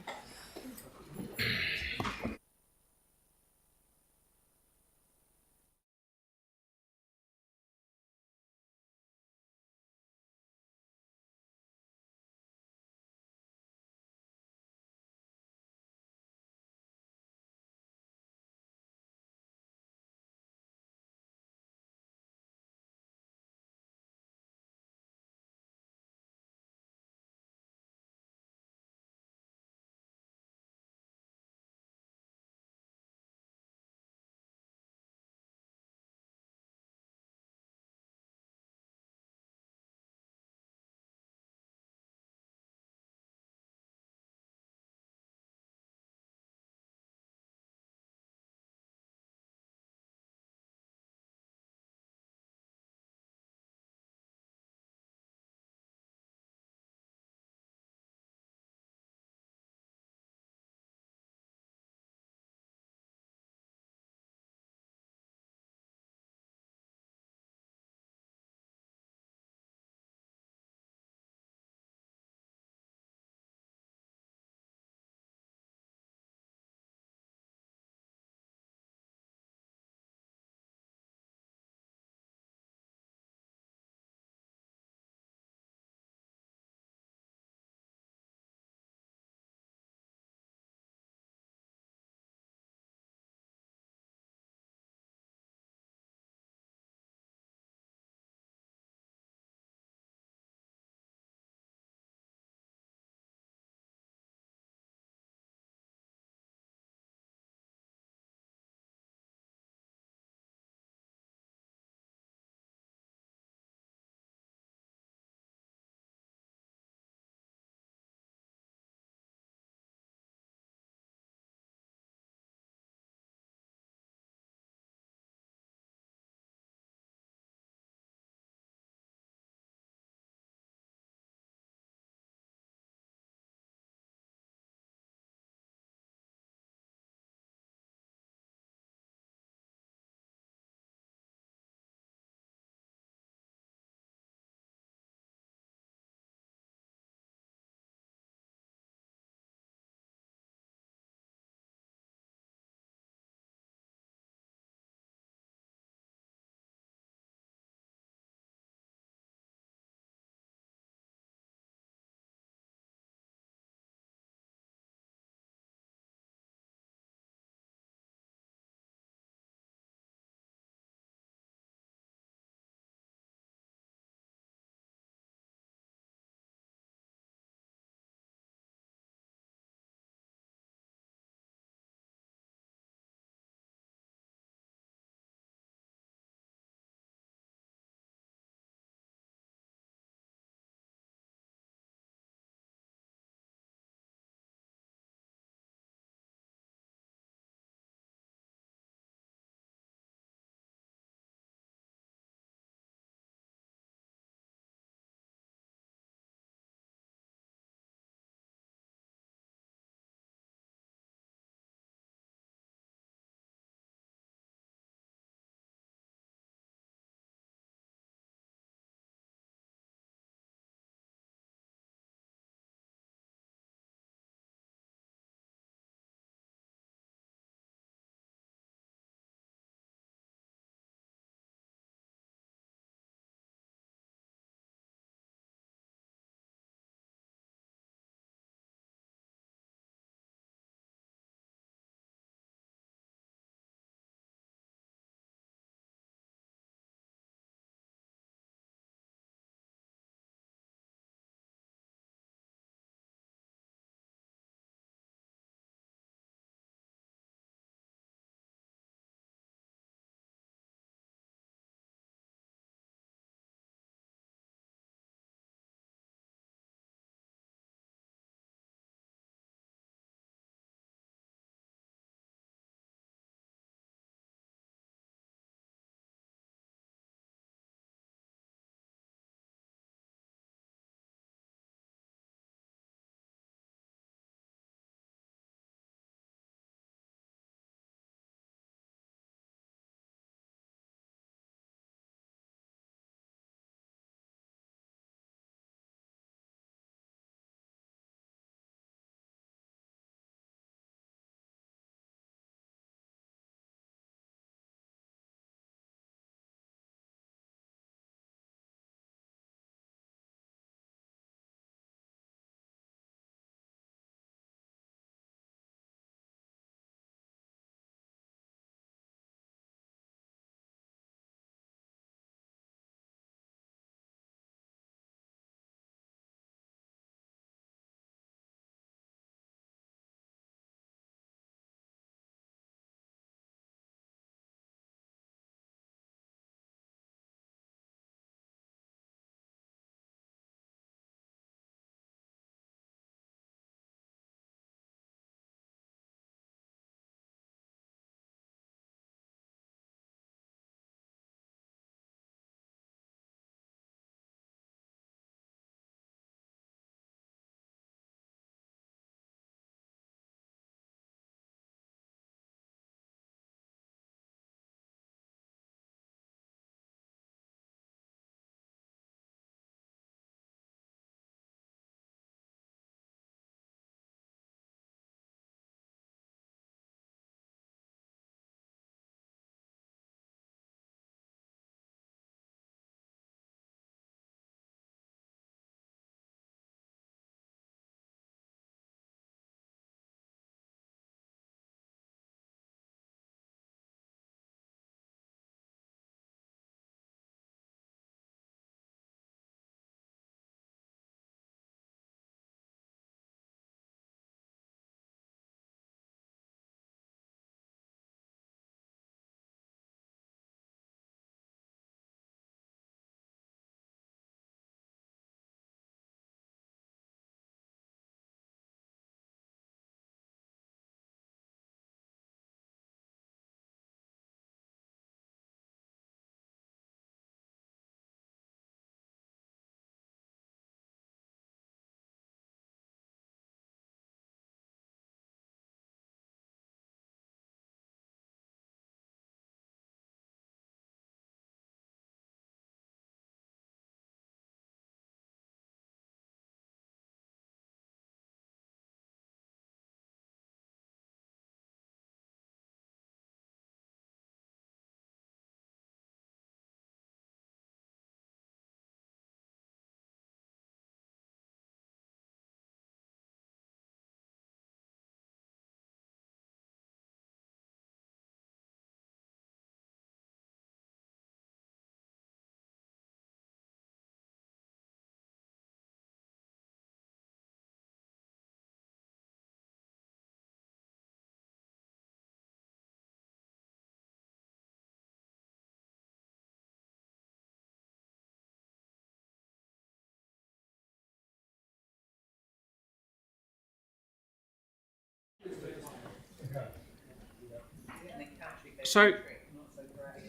So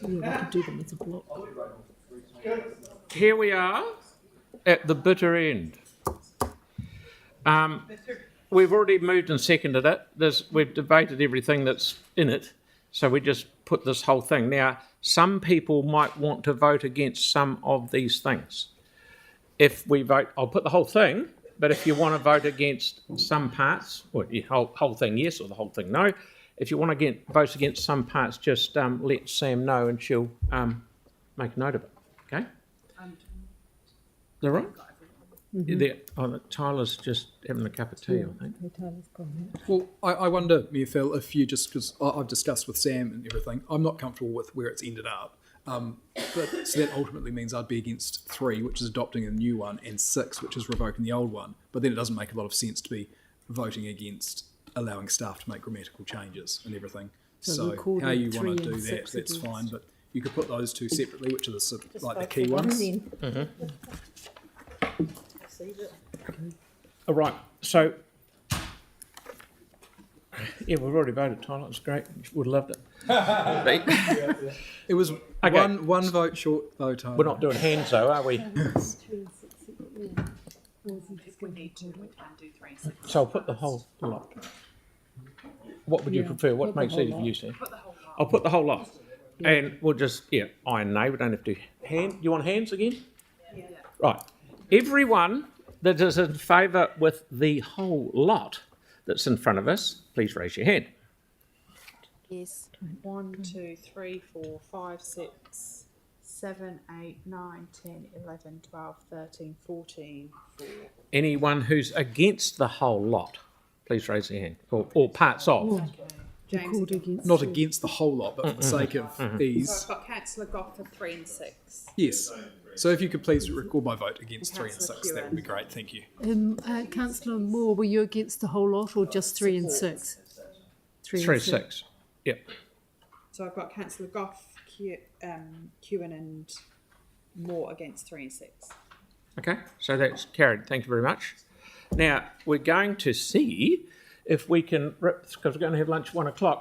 Yeah, we could do them as a block. here we are at the bitter end. We've already moved and seconded it. We've debated everything that's in it, so we just put this whole thing. Now, some people might want to vote against some of these things. If we vote, I'll put the whole thing, but if you want to vote against some parts, or the whole thing yes or the whole thing no, if you want to vote against some parts, just let Sam know and she'll make a note of it. Okay? Is that right? Tyler's just having a cup of tea, I think. Well, I wonder, Mayor Phil, if you just, because I've discussed with Sam and everything, I'm not comfortable with where it's ended up. But so that ultimately means I'd be against 3, which is adopting a new one, and 6, which is revoking the old one. But then it doesn't make a lot of sense to be voting against allowing staff to make grammatical changes and everything. So how you want to do that, that's fine. But you could put those 2 separately, which are the key ones. All right, so yeah, we've already voted, Tyler. It's great. Would have loved it. It was one vote short, though, Tyler. We're not doing hands, though, are we? If we need to, we can do 3 and 6. So I'll put the whole lot. What would you prefer? What makes it easy for you, Sam? I'll put the whole lot. And we'll just, aye and nay. We don't have to do hand. Do you want hands again? Yeah. Right. Everyone that is in favour with the whole lot that's in front of us, please raise your hand. Yes. 1, 2, 3, 4, 5, 6, 7, 8, 9, 10, 11, 12, 13, 14, 4. Anyone who's against the whole lot, please raise their hand. Or parts of. James. Not against the whole lot, but for the sake of ease. So I've got Councillor Goff for 3 and 6. Yes. So if you could please record my vote against 3 and 6, that would be great. Thank you. Councillor Moore, were you against the whole lot or just 3 and 6? 3 and 6. Yep. So I've got Councillor Goff, Kewen and Moore against 3 and 6. Okay, so that's carried. Thank you very much. Now, we're going to see if we can, because we're going to have lunch 1 o'clock.